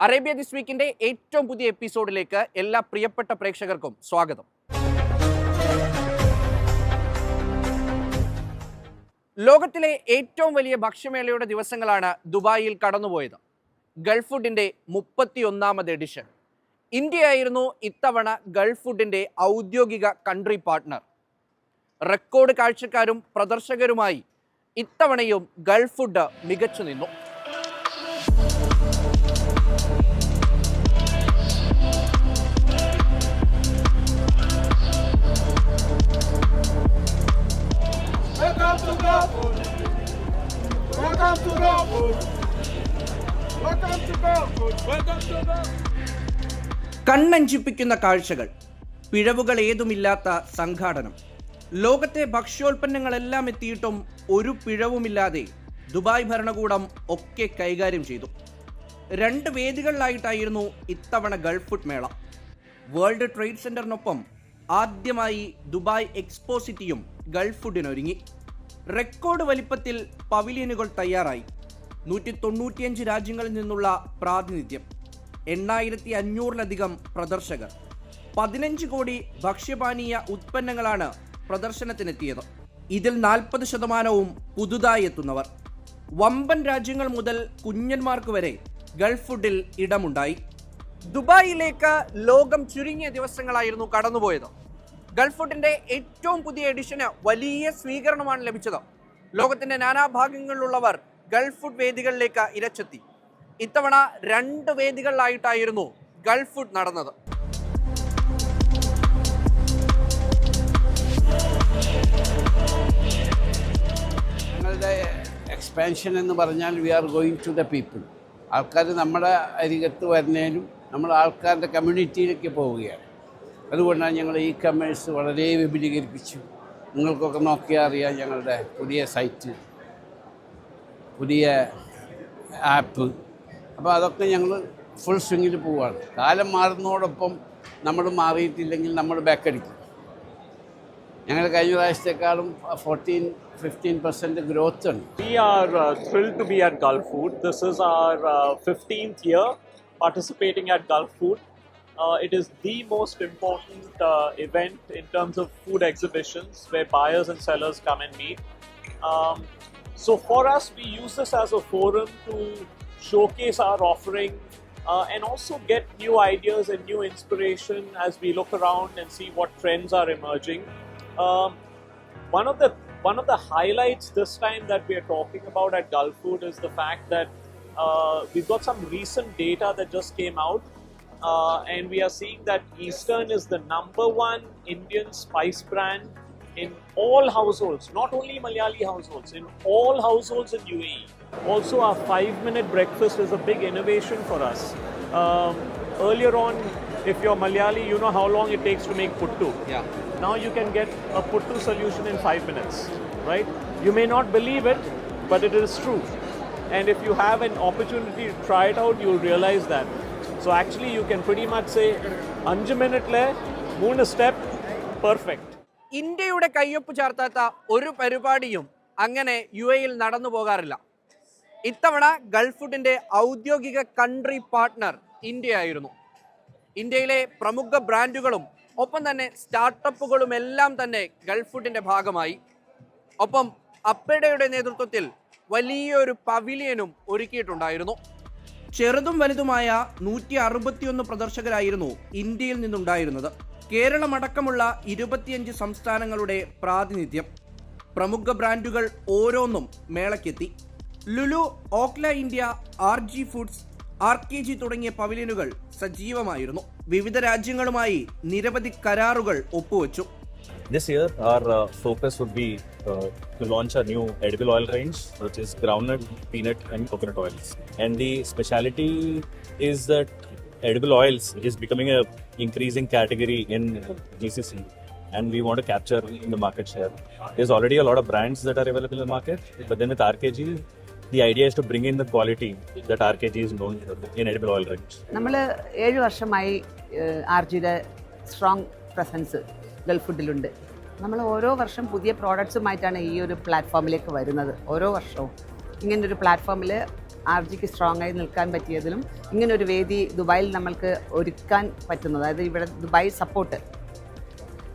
Arabia this വീക്കിന്റെ ഏറ്റവും പുതിയ എപ്പിസോഡിലേക്ക് എല്ലാ പ്രിയപ്പെട്ട പ്രേക്ഷകർക്കും സ്വാഗതം. ലോകത്തിലെ ഏറ്റവും വലിയ ഭക്ഷ്യമേളയുടെ ദിവസങ്ങളാണ് ദുബായിൽ കടന്നുപോയത്. ഗൾഫ് ഫുഡിന്റെ 31ാമത് എഡിഷൻ. ഇന്ത്യയായിരുന്നു ഇത്തവണ ഗൾഫ് ഫുഡിന്റെ ഔദ്യോഗിക കൺട്രി പാർട്ട്ണർ. റെക്കോർഡ് കാഴ്ചക്കാരും പ്രദർശകരുമായി ഇത്തവണയും ഗൾഫ് ഫുഡ് മികച്ചു നിന്നു. കണ്ണഞ്ചിപ്പിക്കുന്ന കാഴ്ചകൾ, പിഴവുകൾ ഏതുമില്ലാത്ത സംഘാടനം. ലോകത്തെ ഭക്ഷ്യോൽപ്പന്നങ്ങളെല്ലാം എത്തിയിട്ടും ഒരു പിഴവുമില്ലാതെ ദുബായ് ഭരണകൂടം ഒക്കെ കൈകാര്യം ചെയ്തു. 2 വേദികളിലായിട്ടായിരുന്നു ഇത്തവണ ഗൾഫ് ഫുഡ് മേള. വേൾഡ് ട്രേഡ് സെന്ററിനൊപ്പം ആദ്യമായി ദുബായ് എക്സ്പോ സിറ്റിയും ഗൾഫ് ഫുഡിനൊരുങ്ങി. റെക്കോർഡ് വലിപ്പത്തിൽ പവിലിയനുകൾ തയ്യാറായി. 195 രാജ്യങ്ങളിൽ നിന്നുള്ള പ്രാതിനിധ്യം, 8500-ലധികം പ്രദർശകർ, 15 കോടി ഭക്ഷ്യപാനീയ ഉത്പന്നങ്ങളാണ് പ്രദർശനത്തിനെത്തിയത്. ഇതിൽ 40% പുതുതായി എത്തുന്നവർ. വമ്പൻ രാജ്യങ്ങൾ മുതൽ കുഞ്ഞന്മാർക്ക് വരെ ഗൾഫ് ഫുഡിൽ ഇടമുണ്ടായി. ദുബായിലേക്ക് ലോകം ചുരുങ്ങിയ ദിവസങ്ങളായിരുന്നു കടന്നുപോയത്. ഗൾഫ് ഫുഡിന്റെ ഏറ്റവും പുതിയ എഡിഷന് വലിയ സ്വീകരണമാണ് ലഭിച്ചത്. ലോകത്തിന്റെ നാനാഭാഗങ്ങളിലുള്ളവർ ഗൾഫ് ഫുഡ് വേദികളിലേക്ക് ഇരച്ചെത്തി. ഇത്തവണ 2 വേദികളിലായിട്ടായിരുന്നു ഗൾഫ് ഫുഡ് നടന്നത്. ഞങ്ങളുടെ എക്സ്പാൻഷൻ എന്ന് പറഞ്ഞാൽ we are going to the people. ആൾക്കാർ നമ്മുടെ അരികത്ത് വരുന്നതിനും നമ്മൾ ആൾക്കാരുടെ കമ്മ്യൂണിറ്റിയിലേക്ക് പോവുകയാണ്. അതുകൊണ്ടാണ് ഞങ്ങൾ ഈ കമേഴ്സ് വളരെ വിപുലീകരിപ്പിച്ചു. നിങ്ങൾക്കൊക്കെ നോക്കിയാൽ അറിയാം, ഞങ്ങളുടെ പുതിയ സൈറ്റ്, പുതിയ ആപ്പ്. അപ്പോൾ അതൊക്കെ ഞങ്ങൾ ഫുൾ സ്വിങ്ങിൽ പോവുകയാണ്. കാലം മാറുന്നതോടൊപ്പം നമ്മൾ മാറിയിട്ടില്ലെങ്കിൽ നമ്മൾ ബാക്കടിക്കും. ഞങ്ങൾ കഴിഞ്ഞ പ്രാവശ്യത്തെക്കാളും 14-15% ഗ്രോത്ത് ഉണ്ട്. We are thrilled to be at Gulf Food. This is our 15th year participating at Gulf Food. It is the most important event in terms of food exhibitions where buyers and sellers come and meet. So for us, we use this as a forum to showcase our offering and also get new ideas and new inspiration as we look around and see what trends are emerging. One of the highlights this time that we are talking about at Gulf Food is the fact that we've got some recent data that just came out. And we are seeing that Eastern is the #1 Indian spice brand in all households, not only Malayali households, in all households in UAE. Also, our 5-minute breakfast is a big innovation for us. Earlier on, if you're Malayali, you know how long it takes to make puttu. Yeah. Now you can get a puttu solution in 5 minutes, right? You may not believe it, but it is true. And if you have an opportunity to try it out, you'll realize that. So actually you can pretty much say 5 minutes le 3 step perfect. ഇന്ത്യയുടെ കയ്യൊപ്പ് ചേർത്താത്ത ഒരു പരിപാടിയും അങ്ങനെ UAE-യിൽ നടന്നു പോകാറില്ല. ഇത്തവണ Gulf ഫുഡിന്റെ ഔദ്യോഗിക കൺട്രി പാർട്ട്ണർ ഇന്ത്യയായിരുന്നു. ഇന്ത്യയിലെ പ്രമുഖ ബ്രാൻഡുകളും ഒപ്പം തന്നെ സ്റ്റാർട്ടപ്പുകളും എല്ലാം തന്നെ ഗൾഫ് ഫുഡിന്റെ ഭാഗമായി. ഒപ്പം അപ്പേഡയുടെ നേതൃത്വത്തിൽ വലിയൊരു പവിലിയനും ഒരുക്കിയിട്ടുണ്ടായിരുന്നു. ചെറുതും വലുതുമായ 161 പ്രദർശകരായിരുന്നു ഇന്ത്യയിൽ നിന്നുണ്ടായിരുന്നത്. കേരളമടക്കമുള്ള 25 സംസ്ഥാനങ്ങളുടെ പ്രാതിനിധ്യം. പ്രമുഖ ബ്രാൻഡുകൾ ഓരോന്നും മേളയ്ക്കെത്തി. Lulu, Okhla India, RG foods, RKG തുടങ്ങിയ പവിലിയനുകൾ സജീവമായിരുന്നു. വിവിധ രാജ്യങ്ങളുമായി നിരവധി കരാറുകൾ ഒപ്പുവെച്ചു. This year, our focus would be to launch a new edible oil range, which is groundnut, peanut, and coconut oils. And the speciality is that edible oils is becoming a increasing category in GCC, and we want to capture the market share. There's already a lot of brands that are available in the market, but then with RKG, the idea is to bring in the quality that RKG is known in edible oil range. നമ്മൾ 7 വർഷമായി RGയുടെ strong presence Gulf ഫുഡിലുണ്ട്. നമ്മൾ ഓരോ വർഷം പുതിയ പ്രോഡക്ട്സുമായിട്ടാണ് ഈ ഒരു പ്ലാറ്റ്ഫോമിലേക്ക് വരുന്നത്. ഓരോ വർഷവും ഇങ്ങനൊരു പ്ലാറ്റ്ഫോമിൽ RGക്ക് സ്ട്രോങ് ആയി നിൽക്കാൻ പറ്റിയതിലും ഇങ്ങനൊരു വേദി ദുബായിൽ നമ്മൾക്ക് ഒരുക്കാൻ പറ്റുന്നത്, അതായത് ഇവിടെ ദുബായ് സപ്പോർട്ട്,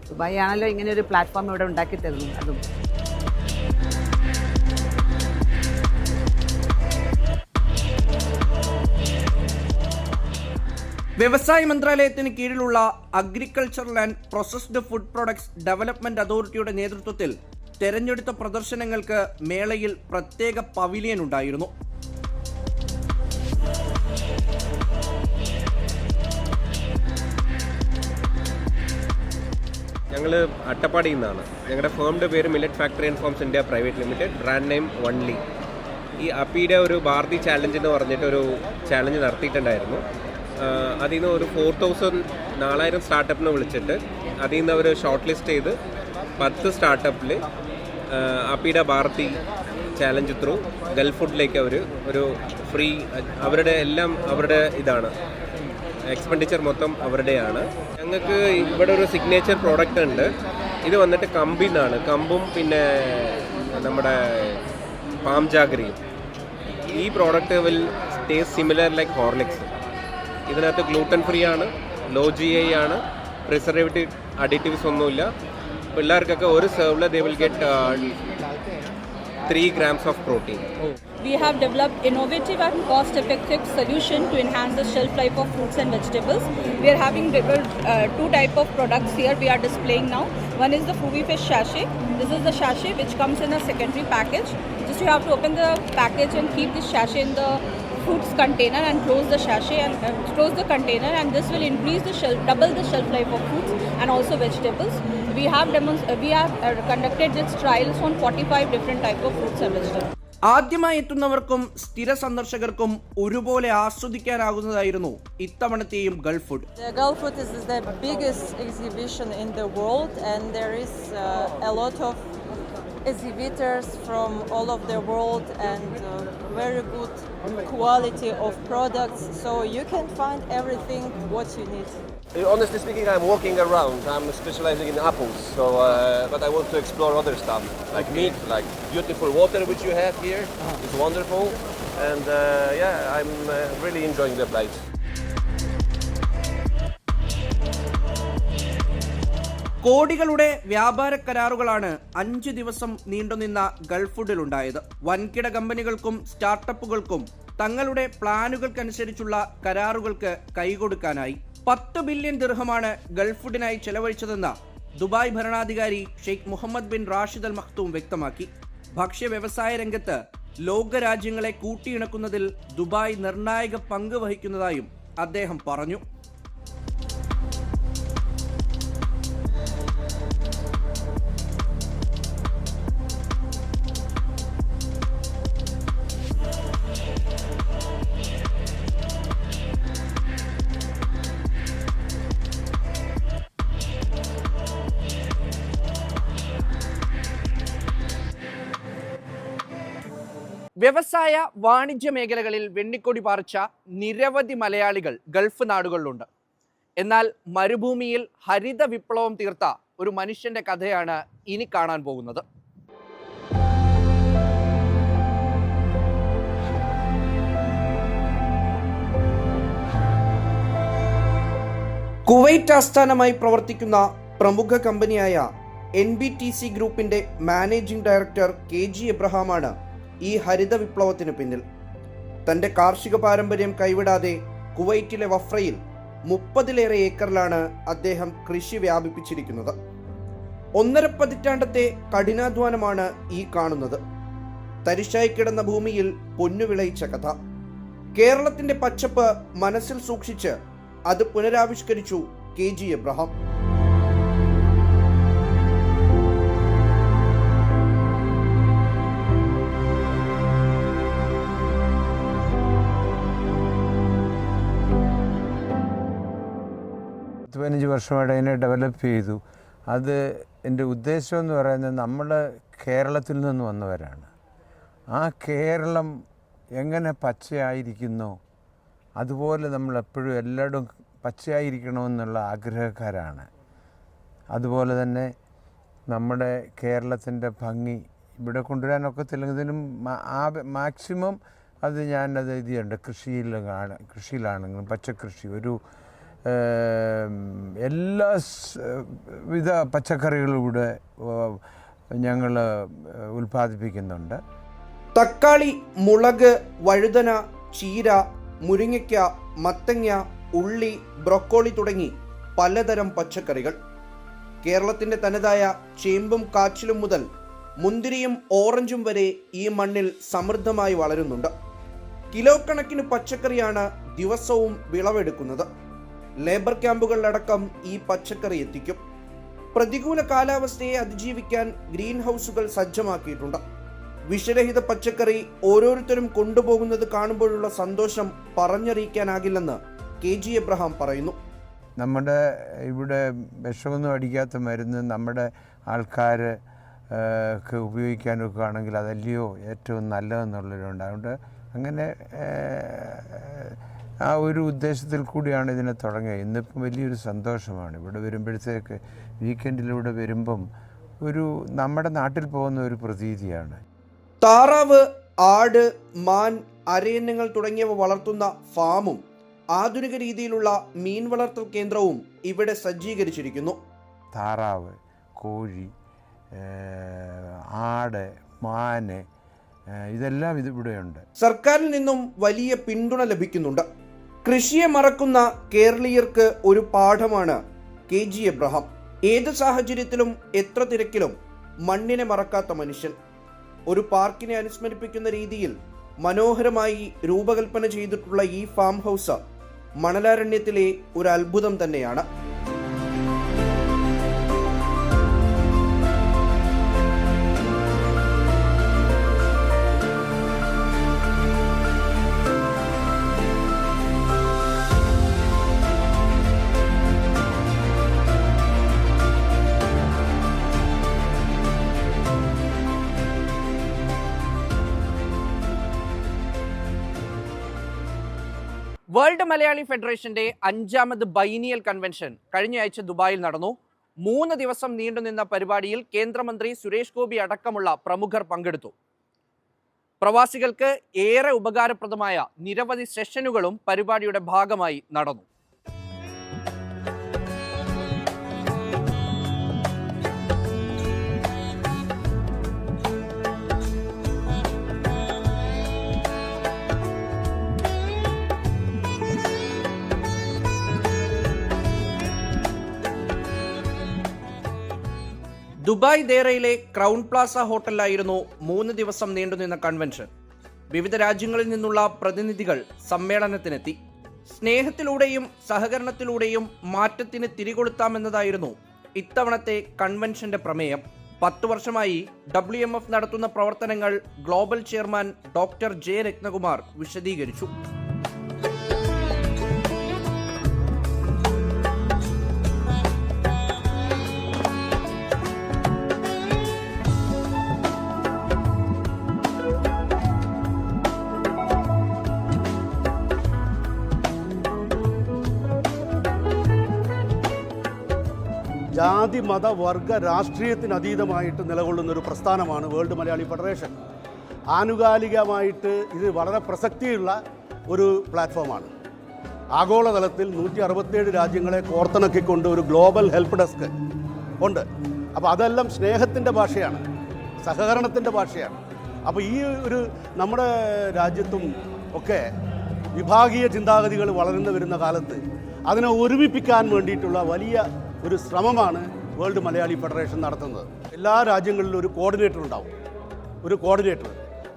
ദുബായ് ആണല്ലോ ഇങ്ങനെ ഒരു പ്ലാറ്റ്ഫോം ഇവിടെ ഉണ്ടാക്കി തരുന്നത്. അതും വ്യവസായ മന്ത്രാലയത്തിന് കീഴിലുള്ള agricultural and processed food products development അതോറിറ്റിയുടെ നേതൃത്വത്തിൽ തെരഞ്ഞെടുത്ത പ്രദർശനങ്ങൾക്ക് മേളയിൽ പ്രത്യേക പവിലിയൻ ഉണ്ടായിരുന്നു. ഞങ്ങൾ അട്ടപ്പാടിയിൽ നിന്നാണ്. ഞങ്ങളുടെ ഫേമിൻ്റെ പേര് millet factory and farms India private limited, brand name only. ഈ അപ്പിയുടെ ഒരു ഭാരതി ചാലഞ്ച് എന്ന് പറഞ്ഞിട്ടൊരു ചാലഞ്ച് നടത്തിയിട്ടുണ്ടായിരുന്നു. അതിൽ നിന്ന് ഒരു 4,000 സ്റ്റാർട്ടപ്പിനെ വിളിച്ചിട്ട് അതിൽ നിന്ന് അവർ ഷോർട്ട് ലിസ്റ്റ് ചെയ്ത് 10 സ്റ്റാർട്ടപ്പിൽ അപ്പിയുടെ ഭാരതി ചാലഞ്ച് ത്രൂ ഗൾഫ് ഫുഡിലേക്ക് അവർ ഒരു ഫ്രീ, അവരുടെ ഇതാണ് എക്സ്പെൻഡിച്ചർ മൊത്തം അവരുടെയാണ്. ഞങ്ങൾക്ക് ഇവിടെ ഒരു സിഗ്നേച്ചർ പ്രോഡക്റ്റ് ഉണ്ട്. ഇത് വന്നിട്ട് കമ്പിന്നാണ്. കമ്പും പിന്നെ നമ്മുടെ പാം ജാഗറിയും. ഈ product will taste similar like Horlicks. ഇതിനകത്ത് ഗ്ലൂട്ടൻ ഫ്രീ ആണ്, ലോ GI ആണ്, പ്രിസർവേറ്റീവ് അഡിറ്റീവ്സ് ഒന്നുമില്ല. പിള്ളേർക്കൊക്കെ ഒരു സെർവിൽ they will get 3 grams of protein. We have developed innovative and cost-effective solution to enhance the shelf life of fruits and vegetables. We are having developed 2 type of products here we are displaying now. One is the Fruity Fish sachet. This is the sachet which comes in a secondary package. Just you have to open the package and keep this sachet in the fruits container and close the sachet and close the container, and this will increase the double the shelf life of fruits and also vegetables. We have conducted these trials on 45 different type of fruits and vegetables. ആദ്യമായി എത്തുന്നവർക്കും സ്ഥിര സന്ദർശകർക്കും ഒരുപോലെ ആസ്വദിക്കാനാകുന്നതായിരുന്നു ഇത്തവണത്തെയും Gulf food. The Gulf Food is the biggest exhibition in the world, and there is a lot of exhibitors from all of the world and very good quality of products, so you can find everything what you need. Honestly speaking, I'm walking around. I'm specializing in apples, so but I want to explore other stuff like meat, like beautiful water which you have here. It's wonderful, and yeah, I'm really enjoying the place. കോടികളുടെ വ്യാപാര കരാറുകളാണ് 5 ദിവസം നീണ്ടുനിന്ന Gulf ഫുഡിലുണ്ടായത്. വൻകിട കമ്പനികൾക്കും സ്റ്റാർട്ടപ്പുകൾക്കും തങ്ങളുടെ പ്ലാനുകൾക്കനുസരിച്ചുള്ള കരാറുകൾക്ക് കൈകൊടുക്കാനായി 10 ബില്യൺ ദിർഹമാണ് ഗൾഫ് ഫുഡിനായി ചെലവഴിച്ചതെന്ന് ദുബായ് ഭരണാധികാരി Sheikh Mohammed bin Rashid Al Maktoum വ്യക്തമാക്കി. ഭക്ഷ്യ വ്യവസായ രംഗത്ത് ലോകരാജ്യങ്ങളെ കൂട്ടിയിണക്കുന്നതിൽ ദുബായ് നിർണായക പങ്ക് വഹിക്കുന്നതായും അദ്ദേഹം പറഞ്ഞു. വ്യവസായ വാണിജ്യ മേഖലകളിൽ വെണ്ണിക്കൊടി പാറിച്ച നിരവധി മലയാളികൾ ഗൾഫ് നാടുകളിലുണ്ട്. എന്നാൽ മരുഭൂമിയിൽ ഹരിത വിപ്ലവം തീർത്ത ഒരു മനുഷ്യന്റെ കഥയാണ് ഇനി കാണാൻ പോകുന്നത്. കുവൈറ്റ് ആസ്ഥാനമായി പ്രവർത്തിക്കുന്ന പ്രമുഖ കമ്പനിയായ NBTC ഗ്രൂപ്പിന്റെ മാനേജിംഗ് ഡയറക്ടർ KG എബ്രഹാമാണ് ഈ ഹരിത വിപ്ലവത്തിന് പിന്നിൽ. തൻ്റെ കാർഷിക പാരമ്പര്യം കൈവിടാതെ കുവൈറ്റിലെ വഫ്രയിൽ 30-ലേറെ ഏക്കറിലാണ് അദ്ദേഹം കൃഷി വ്യാപിപ്പിച്ചിരിക്കുന്നത്. 1.5 പതിറ്റാണ്ടത്തെ കഠിനാധ്വാനമാണ് ഈ കാണുന്നത്. തരിശായി കിടന്ന ഭൂമിയിൽ പൊന്നു വിളയിച്ച കഥ. കേരളത്തിന്റെ പച്ചപ്പ് മനസ്സിൽ സൂക്ഷിച്ച് അത് പുനരാവിഷ്കരിച്ചു KG എബ്രഹാം. വർഷമായിട്ട് അതിനെ ഡെവലപ്പ് ചെയ്തു. അത് എൻ്റെ ഉദ്ദേശം എന്ന് പറയുന്നത് നമ്മൾ കേരളത്തിൽ നിന്ന് വന്നവരാണ്. ആ കേരളം എങ്ങനെ പച്ചയായിരിക്കുന്നോ അതുപോലെ നമ്മളെപ്പോഴും എല്ലായിടും പച്ചയായിരിക്കണമെന്നുള്ള ആഗ്രഹക്കാരാണ്. അതുപോലെ തന്നെ നമ്മുടെ കേരളത്തിൻ്റെ ഭംഗി ഇവിടെ കൊണ്ടുവരാനൊക്കത്തില്ലെങ്കിലും മാക്സിമം അത് ഞാനത് ഇത് ചെയ്യുന്നുണ്ട്. കൃഷിയിലാണെങ്കിലും പച്ചക്കൃഷി ഒരു എല്ലാ വിധ പച്ചക്കറികളും ഇവിടെ ഞങ്ങൾ ഉൽപ്പാദിപ്പിക്കുന്നുണ്ട്. തക്കാളി, മുളക്, വഴുതന, ചീര, മുരിങ്ങയ്ക്ക, മത്തങ്ങ, ഉള്ളി, ബ്രൊക്കോളി തുടങ്ങി പലതരം പച്ചക്കറികൾ. കേരളത്തിൻ്റെ തനതായ ചേമ്പും കാച്ചിലും മുതൽ മുന്തിരിയും ഓറഞ്ചും വരെ ഈ മണ്ണിൽ സമൃദ്ധമായി വളരുന്നുണ്ട്. കിലോ കണക്കിന് പച്ചക്കറിയാണ് ദിവസവും വിളവെടുക്കുന്നത്. ലേബർ ക്യാമ്പുകളിലടക്കം ഈ പച്ചക്കറി എത്തിക്കും. പ്രതികൂല കാലാവസ്ഥയെ അതിജീവിക്കാൻ ഗ്രീൻ ഹൗസുകൾ സജ്ജമാക്കിയിട്ടുണ്ട്. വിഷരഹിത പച്ചക്കറി ഓരോരുത്തരും കൊണ്ടുപോകുന്നത് കാണുമ്പോഴുള്ള സന്തോഷം പറഞ്ഞറിയിക്കാനാകില്ലെന്ന് KG എബ്രഹാം പറയുന്നു. നമ്മുടെ ഇവിടെ വിഷമൊന്നും അടിക്കാത്ത മരുന്ന് നമ്മുടെ ആൾക്കാർക്ക് ഉപയോഗിക്കാനൊക്കെ ആണെങ്കിൽ അതല്ലയോ ഏറ്റവും നല്ലതെന്നുള്ളവരുണ്ട്. അതുകൊണ്ട് അങ്ങനെ ആ ഒരു ഉദ്ദേശത്തിൽ കൂടിയാണ് ഇതിനെ തുടങ്ങിയത്. ഇന്നിപ്പം വലിയൊരു സന്തോഷമാണ് ഇവിടെ വരുമ്പോഴത്തേക്ക്. വീക്കെൻഡിലൂടെ വരുമ്പം ഒരു നമ്മുടെ നാട്ടിൽ പോകുന്ന ഒരു പ്രതീതിയാണ്. താറാവ്, ആട്, മാൻ, അരയന്നങ്ങൾ തുടങ്ങിയവ വളർത്തുന്ന ഫാമും ആധുനിക രീതിയിലുള്ള മീൻ വളർത്തൽ കേന്ദ്രവും ഇവിടെ സജ്ജീകരിച്ചിരിക്കുന്നു. താറാവ്, കോഴി, ആട്, മാന് ഇതെല്ലാം ഇതിവിടെയുണ്ട്. സർക്കാരിൽ നിന്നും വലിയ പിന്തുണ ലഭിക്കുന്നുണ്ട്. കൃഷിയെ മറക്കുന്ന കേരളീയർക്ക് ഒരു പാഠമാണ് KG എബ്രഹാം. ഏത് സാഹചര്യത്തിലും എത്ര തിരക്കിലും മണ്ണിനെ മറക്കാത്ത മനുഷ്യൻ. ഒരു പാർക്കിനെ അനുസ്മരിപ്പിക്കുന്ന രീതിയിൽ മനോഹരമായി രൂപകൽപ്പന ചെയ്തിട്ടുള്ള ഈ ഫാം ഹൗസ് മണലാരണ്യത്തിലെ ഒരു അത്ഭുതം തന്നെയാണ്. വേൾഡ് മലയാളി ഫെഡറേഷന്റെ 5ാമത് ബൈനിയൽ കൺവെൻഷൻ കഴിഞ്ഞയാഴ്ച ദുബായിൽ നടന്നു. 3 ദിവസം നീണ്ടുനിന്ന പരിപാടിയിൽ കേന്ദ്രമന്ത്രി സുരേഷ് ഗോപി അടക്കമുള്ള പ്രമുഖർ പങ്കെടുത്തു. പ്രവാസികൾക്ക് ഏറെ ഉപകാരപ്രദമായ നിരവധി സെഷനുകളും പരിപാടിയുടെ ഭാഗമായി നടന്നു. ദുബായ് ദേറയിലെ ക്രൗൺ പ്ലാസ ഹോട്ടലിലായിരുന്നു 3 ദിവസം നീണ്ടുനിന്ന കൺവെൻഷൻ. വിവിധ രാജ്യങ്ങളിൽ നിന്നുള്ള പ്രതിനിധികൾ സമ്മേളനത്തിനെത്തി. സ്നേഹത്തിലൂടെയും സഹകരണത്തിലൂടെയും മാറ്റത്തിന് തിരികൊളുത്താമെന്നതായിരുന്നു ഇത്തവണത്തെ കൺവെൻഷന്റെ പ്രമേയം. 10 വർഷമായി WMF നടത്തുന്ന പ്രവർത്തനങ്ങൾ global chairman doctor J. Ratnakumar വിശദീകരിച്ചു. ജാതി, മത, വർഗ, രാഷ്ട്രീയത്തിനതീതമായിട്ട് നിലകൊള്ളുന്ന ഒരു പ്രസ്ഥാനമാണ് വേൾഡ് മലയാളി ഫെഡറേഷൻ. ആനുകാലികമായിട്ട് ഇത് വളരെ പ്രസക്തിയുള്ള ഒരു പ്ലാറ്റ്ഫോമാണ്. ആഗോളതലത്തിൽ 167 രാജ്യങ്ങളെ കോർത്തിണക്കിക്കൊണ്ട് ഒരു ഗ്ലോബൽ ഹെൽപ്പ് ഡെസ്ക് ഉണ്ട്. അപ്പോൾ അതെല്ലാം സ്നേഹത്തിൻ്റെ ഭാഷയാണ്, സഹകരണത്തിൻ്റെ ഭാഷയാണ്. അപ്പോൾ ഈ ഒരു നമ്മുടെ രാജ്യത്തും ഒക്കെ വിഭാഗീയ ചിന്താഗതികൾ വളർന്നു വരുന്ന കാലത്ത് അതിനെ ഒരുമിപ്പിക്കാൻ വേണ്ടിയിട്ടുള്ള വലിയ ഒരു ശ്രമമാണ് വേൾഡ് മലയാളി ഫെഡറേഷൻ നടത്തുന്നത്. എല്ലാ രാജ്യങ്ങളിലും ഒരു കോർഡിനേറ്റർ ഉണ്ടാവും,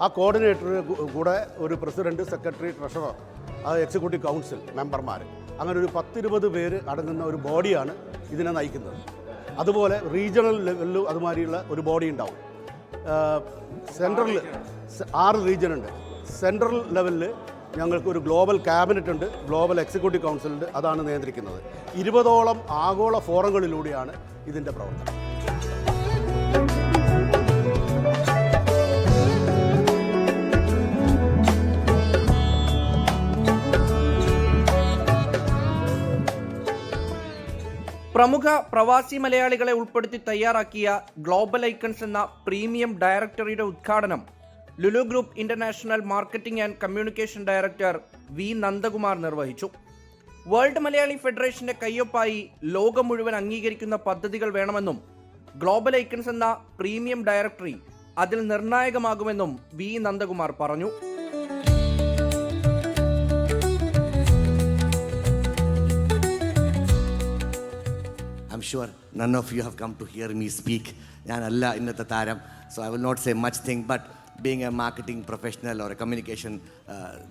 ആ കോർഡിനേറ്റർ കൂടെ ഒരു president, secretary, treasurer, executive council മെമ്പർമാർ, അങ്ങനെ ഒരു 10-20 പേര് അടങ്ങുന്ന ഒരു ബോഡിയാണ് ഇതിനെ നയിക്കുന്നത്. അതുപോലെ റീജിയണൽ ലെവലിലും അതുമാതിരിയുള്ള ഒരു ബോഡി ഉണ്ടാവും. സെൻട്രൽ 6 റീജിയൻ ഉണ്ട്. സെൻട്രൽ ലെവലിൽ ഞങ്ങൾക്ക് ഒരു ഗ്ലോബൽ ക്യാബിനറ്റ് ഉണ്ട്, ഗ്ലോബൽ എക്സിക്യൂട്ടീവ് കൗൺസിൽ ഉണ്ട്, അതാണ് നിയന്ത്രിക്കുന്നത്. 20ഓളം ആഗോള ഫോറങ്ങളിലൂടെയാണ് ഇതിൻ്റെ പ്രവർത്തനം. പ്രമുഖ പ്രവാസി മലയാളികളെ ഉൾപ്പെടുത്തി തയ്യാറാക്കിയ ഗ്ലോബൽ ഐക്കൺസ് എന്ന പ്രീമിയം ഡയറക്ടറിയുടെ ഉദ്ഘാടനം Lulu group international marketing and communication director V Nandakumar നിർവഹിച്ചു. വേൾഡ് മലയാളി ഫെഡറേഷന്റെ കയ്യൊപ്പായി ലോകം മുഴുവൻ അംഗീകരിക്കുന്ന പദ്ധതികൾ വേണമെന്നും ഗ്ലോബൽ ഐക്കൺസ് എന്ന പ്രീമിയം ഡയറക്ടറി അതിൽ നിർണായകമാകുമെന്നും വി നന്ദകുമാർ പറഞ്ഞു. I'm sure none of you have come to hear me speak. ഞാനല്ല ഇന്നത്തെ താരം, so I will not say much thing, but being a marketing professional or a communication,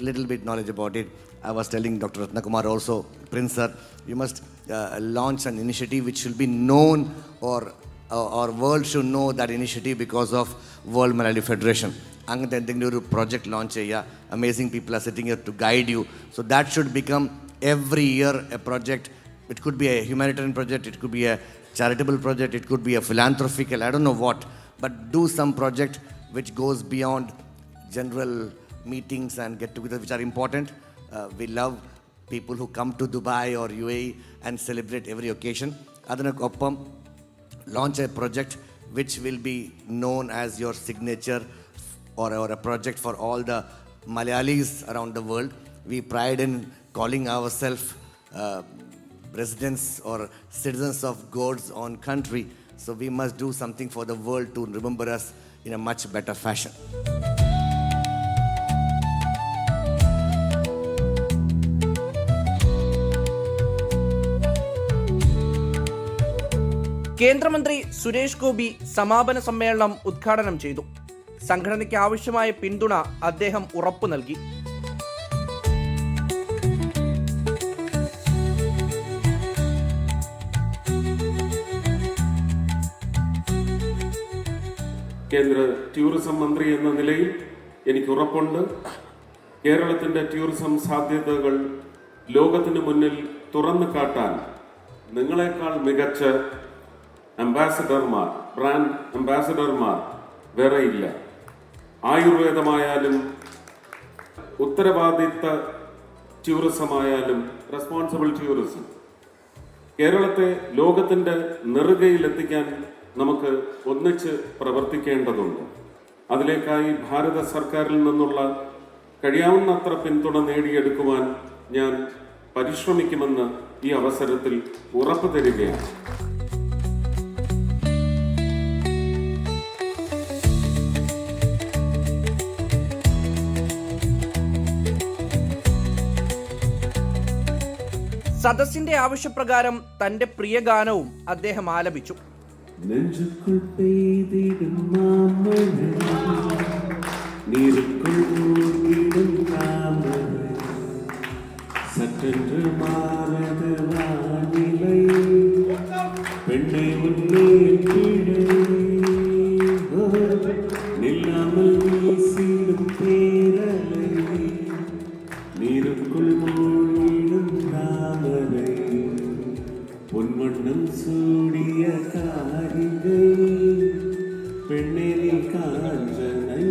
little bit knowledge about it, I was telling Dr. Ratnakumar also, Prince sir, you must launch an initiative which should be known or world should know that initiative because of World Malayali Federation. അങ്ങനത്തെ എന്തെങ്കിലും ഒരു project launch ചെയ്യുക. Amazing people are sitting here to guide you. So that should become every year a project. It could be a humanitarian project, it could be a charitable project, it could be a philanthropical, I don't know what, but do some project which goes beyond general meetings and get together which are important. We love people who come to Dubai or UAE and celebrate every occasion. Adanakoppam, launch a project which will be known as your signature or a project for all the Malayalis around the world. We pride in calling ourselves residents or citizens of God's own country, so we must do something for the world to remember us in a much better fashion. കേന്ദ്രമന്ത്രി സുരേഷ് ഗോപി സമാപന സമ്മേളനം ഉദ്ഘാടനം ചെയ്തു. സംഘടനയ്ക്ക് ആവശ്യമായ പിന്തുണ അദ്ദേഹം ഉറപ്പു നൽകി. കേന്ദ്ര ടൂറിസം മന്ത്രി എന്ന നിലയിൽ എനിക്ക് ഉറപ്പുണ്ട്, കേരളത്തിൻ്റെ ടൂറിസം സാധ്യതകൾ ലോകത്തിന് മുന്നിൽ തുറന്നു കാട്ടാൻ നിങ്ങളെക്കാൾ മികച്ച അംബാസഡർമാർ, ബ്രാൻഡ് അംബാസഡർമാർ വേറെയില്ല. ആയുർവേദമായാലും ഉത്തരവാദിത്ത ടൂറിസമായാലും റെസ്പോൺസിബിൾ ടൂറിസം കേരളത്തെ ലോകത്തിൻ്റെ നെറുകയിലെത്തിക്കാൻ നമുക്ക് ഒന്നിച്ച് പ്രവർത്തിക്കേണ്ടതുണ്ട്. അതിലേക്കായി ഭാരത സർക്കാരിൽ നിന്നുള്ള കഴിയാവുന്നത്ര പിന്തുണ നേടിയെടുക്കുവാൻ ഞാൻ പരിശ്രമിക്കുമെന്ന് ഈ അവസരത്തിൽ ഉറപ്പു തരികയാണ്. സദസ്സിന്റെ ആവശ്യപ്രകാരം തന്റെ പ്രിയ ഗാനവും അദ്ദേഹം ആലപിച്ചു. നെഞ്ചുക്കുൾ പെയ്തിടും മാമഴ, നീരുക്കുൾ മൂടിടും താമര, സറ്റെன்று മാറത് വാനിலை, പെണ്ണെ ഉന്നേ കിഴേ, நில்லாமல் வீசிடும் பேரலை, நீருக்குள் மூடிடும் தாமரை, பொன்வண்ணம் சூடிய காரிகை, പെണ്ണിനെ കാഞ്ചനൈ.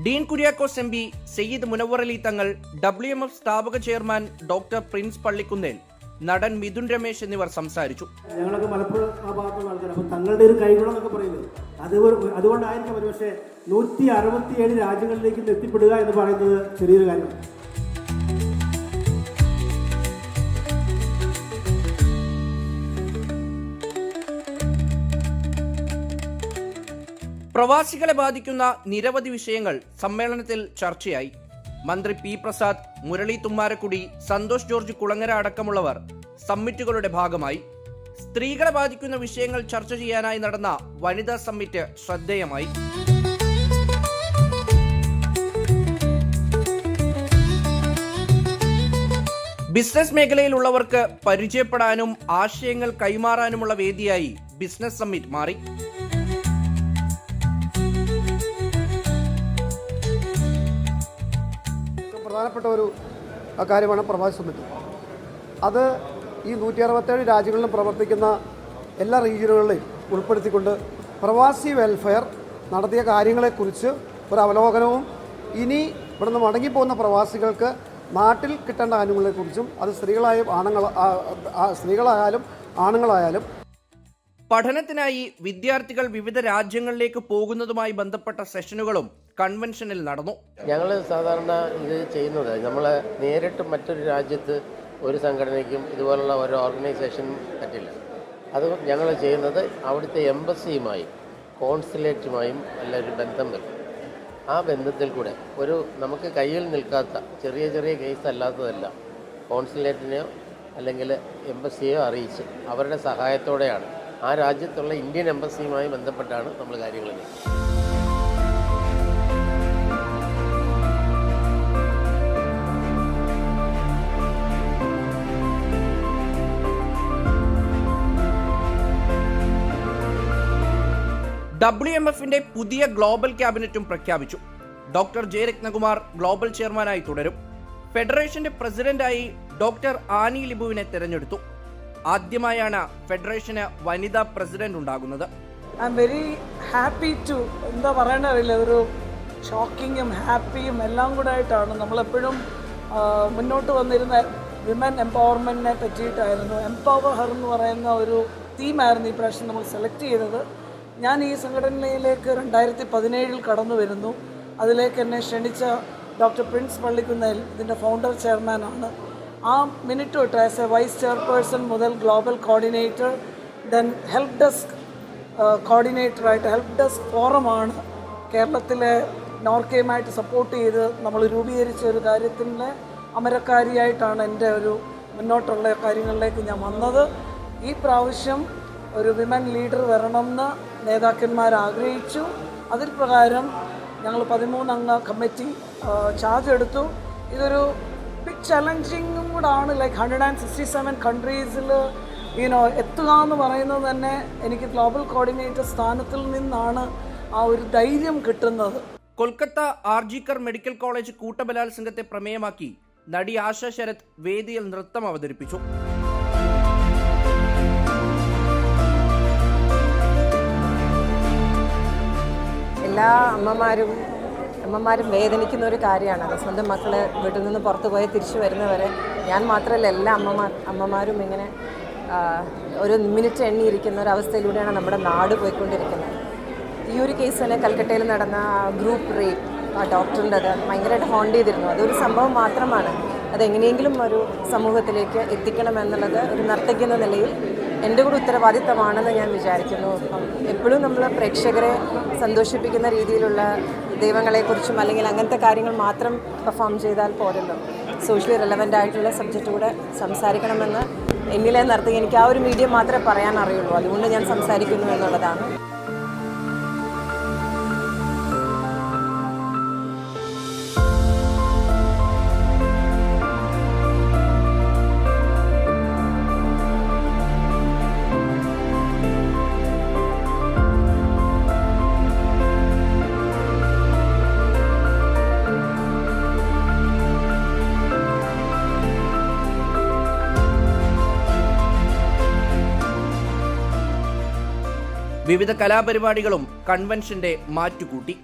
ഡീൻ കുര്യാക്കോസ് എം പി, സയ്യിദ് മുനവ്വർ അലി തങ്ങൾ, WMF സ്ഥാപക ചെയർമാൻ ഡോക്ടർ പ്രിൻസ് പള്ളിക്കുന്നേൽ, നടൻ മിഥുൻ രമേശ് എന്നിവർ സംസാരിച്ചു. ഞങ്ങളൊക്കെ മലപ്പുറം ആ ഭാഗത്തുള്ള ആൾക്കാർ, അപ്പോൾ തങ്ങളുടെ ഒരു കൈഗുണം എന്നൊക്കെ പറയുന്നത് അതുകൊണ്ടായിരിക്കും ഒരുപക്ഷെ 167 രാജ്യങ്ങളിലേക്ക് എത്തിപ്പെടുക എന്ന് പറയുന്നത് ചെറിയൊരു കാര്യമാണ്. പ്രവാസികളെ ബാധിക്കുന്ന നിരവധി വിഷയങ്ങൾ സമ്മേളനത്തിൽ ചർച്ചയായി. മന്ത്രി പി പ്രസാദ്, മുരളി തുമ്മാരക്കുടി, സന്തോഷ് ജോർജ് കുളങ്ങര അടക്കമുള്ളവർ സമ്മിറ്റുകളുടെ ഭാഗമായി. സ്ത്രീകളെ ബാധിക്കുന്ന വിഷയങ്ങൾ ചർച്ച ചെയ്യാനായി നടന്ന വനിതാ സമ്മിറ്റ് ശ്രദ്ധേയമായി. ബിസിനസ് മേഖലയിലുള്ളവർക്ക് പരിചയപ്പെടാനും ആശയങ്ങൾ കൈമാറാനുമുള്ള വേദിയായി ബിസിനസ് സമ്മിറ്റ് മാറി. പ്രധാനപ്പെട്ട ഒരു കാര്യമാണ് പ്രവാസി സമ്മിറ്റ്. അത് ഈ 167 രാജ്യങ്ങളിലും പ്രവർത്തിക്കുന്ന എല്ലാ റീജിയനുകളിലെയും ഉൾപ്പെടുത്തിക്കൊണ്ട് പ്രവാസി വെൽഫെയർ നടത്തിയ കാര്യങ്ങളെക്കുറിച്ച് ഒരു അവലോകനവും ഇനി ഇവിടുന്ന് മടങ്ങിപ്പോകുന്ന പ്രവാസികൾക്ക് നാട്ടിൽ കിട്ടേണ്ട ആനുകൂല്യങ്ങളെക്കുറിച്ചും, അത് സ്ത്രീകളായാലും ആണുങ്ങളായാലും പഠനത്തിനായി വിദ്യാർത്ഥികൾ വിവിധ രാജ്യങ്ങളിലേക്ക് പോകുന്നതുമായി ബന്ധപ്പെട്ട സെഷനുകളും കൺവെൻഷനിൽ നടന്നു. ഞങ്ങൾ സാധാരണ ഇത് ചെയ്യുന്നത് നമ്മൾ നേരിട്ട് മറ്റൊരു രാജ്യത്ത് ഒരു സംഘടനയ്ക്കും ഇതുപോലുള്ള ഒരു ഓർഗനൈസേഷനും പറ്റില്ല. അത് ഞങ്ങൾ ചെയ്യുന്നത് അവിടുത്തെ എംബസിയുമായും കോൺസുലേറ്റുമായും ഒരു ബന്ധം വരും. ആ ബന്ധത്തിൽ കൂടെ നമുക്ക് കയ്യിൽ നിൽക്കാത്ത ചെറിയ ചെറിയ കേസ് അല്ലാത്തതല്ല കോൺസുലേറ്റിനെയോ അല്ലെങ്കിൽ എംബസിയെയോ അറിയിച്ച് അവരുടെ സഹായത്തോടെയാണ് ആ രാജ്യത്തുള്ള ഇന്ത്യൻ എംബസിയുമായി ബന്ധപ്പെട്ടാണ് നമ്മൾ കാര്യങ്ങൾ ചെയ്യുന്നത്. WMFന്റെ പുതിയ ഗ്ലോബൽ ക്യാബിനറ്റും പ്രഖ്യാപിച്ചു. ഡോക്ടർ ജെ രത്നകുമാർ ഗ്ലോബൽ ചെയർമാനായി തുടരും. ഫെഡറേഷന്റെ പ്രസിഡന്റായി ഡോക്ടർ ആനി ലിബുവിനെ തെരഞ്ഞെടുത്തു. ആദ്യമായാണ് ഫെഡറേഷന് വനിതാ പ്രസിഡന്റ് ഉണ്ടാകുന്നത്. I am very happy to എന്താ പറയണറിയില്ല, ഒരു ഷോക്കിങ്ങും ഹാപ്പിയും എല്ലാം കൂടെ ആയിട്ടാണ്. നമ്മളെപ്പോഴും മുന്നോട്ട് വന്നിരുന്ന വിമൻ എംപവർമെൻറ്റിനെ പറ്റിയിട്ടായിരുന്നു. എംപവർ ഹർ എന്ന് പറയുന്ന ഒരു തീമായിരുന്നു ഈ പ്രാവശ്യം നമ്മൾ സെലക്ട് ചെയ്തത്. ഞാൻ ഈ സംഘടനയിലേക്ക് 2017 കടന്നു വരുന്നു. അതിലേക്ക് എന്നെ ക്ഷണിച്ച ഡോക്ടർ പ്രിൻസ് പള്ളിക്കുന്നേൽ ഇതിൻ്റെ ഫൗണ്ടർ ചെയർമാനാണ്. ആ മിനിറ്റ് തൊട്ട് ആസ് എ വൈസ് ചെയർപേഴ്സൺ മുതൽ global coordinator, then help desk കോർഡിനേറ്ററായിട്ട് ഹെൽപ്പ് ഡെസ്ക് ഫോറമാണ് കേരളത്തിലെ നോർക്കയുമായിട്ട് സപ്പോർട്ട് ചെയ്ത് നമ്മൾ രൂപീകരിച്ച ഒരു കാര്യത്തിൻ്റെ അമരക്കാരിയായിട്ടാണ് എൻ്റെ ഒരു മുന്നോട്ടുള്ള കാര്യങ്ങളിലേക്ക് ഞാൻ വന്നത്. ഈ പ്രാവശ്യം ഒരു വിമൻ ലീഡർ വരണമെന്ന് നേതാക്കന്മാർ ആഗ്രഹിച്ചു. അതിൽ പ്രകാരം ഞങ്ങൾ 13 അംഗ കമ്മിറ്റി ചാർജ് എടുത്തു. ഇതൊരു ബിഗ് ചലഞ്ചിങ്ങും കൂടാണ്. ലൈക്ക് 167 കൺട്രീസിൽ എത്തുക എന്ന് പറയുന്നത് തന്നെ എനിക്ക് ഗ്ലോബൽ കോർഡിനേറ്റർ സ്ഥാനത്തിൽ നിന്നാണ് ആ ഒരു ധൈര്യം കിട്ടുന്നത്. കൊൽക്കത്ത ആർജിക്കർ മെഡിക്കൽ കോളേജ് കൂട്ടബലാത്സംഗത്തെ പ്രമേയമാക്കി നടി ആശ ശരത് വേദിയിൽ നൃത്തം അവതരിപ്പിച്ചു. എല്ലാ അമ്മമാരും വേദനിക്കുന്ന ഒരു കാര്യമാണ് അത്. സ്വന്തം മക്കളെ വീട്ടിൽ നിന്ന് പുറത്തു പോയി തിരിച്ചു വരുന്നവരെ, ഞാൻ മാത്രമല്ല എല്ലാ അമ്മമാരും ഇങ്ങനെ ഒരു മിനിറ്റ് എണ്ണിയിരിക്കുന്ന ഒരവസ്ഥയിലൂടെയാണ് നമ്മുടെ നാട് പോയിക്കൊണ്ടിരിക്കുന്നത്. ഈ ഒരു കേസ് തന്നെ കൽക്കട്ടയിൽ നടന്ന ഗ്രൂപ്പ് റേപ്പ്, ആ ഡോക്ടറിൻ്റെത് ഭയങ്കരമായിട്ട് ഹോണ്ട് ചെയ്തിരുന്നു. അതൊരു സംഭവം മാത്രമാണ്. അതെങ്ങനെയെങ്കിലും ഒരു സമൂഹത്തിലേക്ക് എത്തിക്കണമെന്നുള്ളത് ഒരു നർത്തകി എന്ന നിലയിൽ എൻ്റെ കൂടെ ഉത്തരവാദിത്തമാണെന്ന് ഞാൻ വിചാരിക്കുന്നു. എപ്പോഴും നമ്മൾ പ്രേക്ഷകരെ സന്തോഷിപ്പിക്കുന്ന രീതിയിലുള്ള ദൈവങ്ങളെക്കുറിച്ചും അല്ലെങ്കിൽ അങ്ങനത്തെ കാര്യങ്ങൾ മാത്രം പെർഫോം ചെയ്താൽ പോരല്ലോ. സോഷ്യലി റെലവൻ്റ് ആയിട്ടുള്ള സബ്ജക്റ്റ് കൂടെ സംസാരിക്കണമെന്ന് എന്നിലെ നർത്തകി, എനിക്ക് ആ ഒരു മീഡിയം മാത്രമേ പറയാൻ അറിയുള്ളൂ. അതുകൊണ്ട് ഞാൻ സംസാരിക്കുന്നു എന്നുള്ളതാണ്. വിവിധ കലാപരിപാടികളും കൺവെൻഷന്റെ മാറ്റുകൂട്ടി.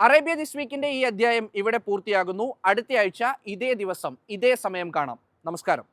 അറേബ്യ ദിസ് വീക്കിന്റെ ഈ അധ്യായം ഇവിടെ പൂർത്തിയാകുന്നു. അടുത്തയാഴ്ച ഇതേ ദിവസം ഇതേ സമയം കാണാം. നമസ്കാരം.